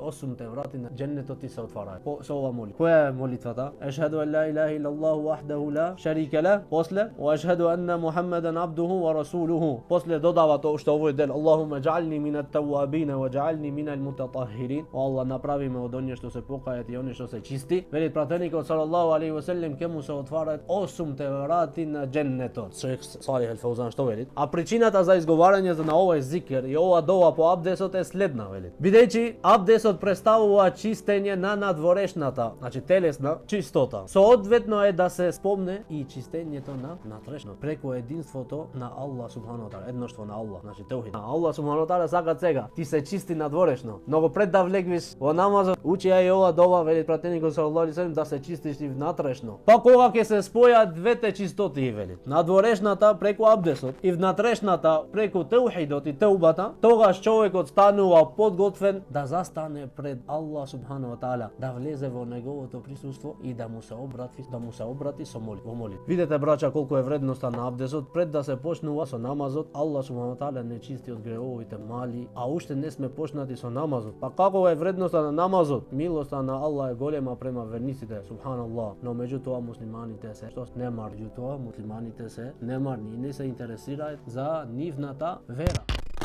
осумте врати на дженнетот ти се отвараат. Со ова молитва. Која е молитвата? Ешхеду ан ла илаха иллаллаху вахдаху ла шарика ла. После ва ешхеду анна Мухаммедан абдуху ва расулуху. После додава тоа што овој дел Аллахуме џални минат тавабина ва џални минал мутатахирин. О Аллах, направи ме од оние што се покајат и оние што се чисти. Вели пратеникот салаллаху алейхи ве селем ке му се отвараат осумте врати на дженнетот. Шейх Салих ал-Фаузан што вели? А причината за изговарање на овој зикер и ова дова по абдесот е следна, вели. Бидејќи абдесот представува чистење на надворешната, значи телесна чистота. Соодветно е да се спомне и чистењето на натрешно преку единството на Аллах субхану ва таала, едноштво на Аллах, значи теухид. Аллах субхану ва таала сака сега ти се чисти надворешно. Многу пред да влегвиш во намазот, учи ја и ова дова, вели пратеникот саллаллаху алейхи ве селем, да се чистиш и внатрешно. Па кога ќе се спојат двете чистоти, вели, надворешната преку абдесот и внатрешната преку теухидот и теубата, тогаш човекот станува подготвен да застане пред Аллах субхану ва таала, да влезе во неговото присуство и да му се обрати со молитва. Видете, браќа, колку е вредноста на абдесот. Пред да се почнува со намазот, Аллах субхану ва таала не чисти од гревовите мали, а уште не сме почнати со намазот. Па како е вредноста на намазот? Милоста на Аллах е голема према верниците, субханаллах. Но меѓутоа муслиманите се немар, муслиманите се немарни и не се интересираат за нивната вера.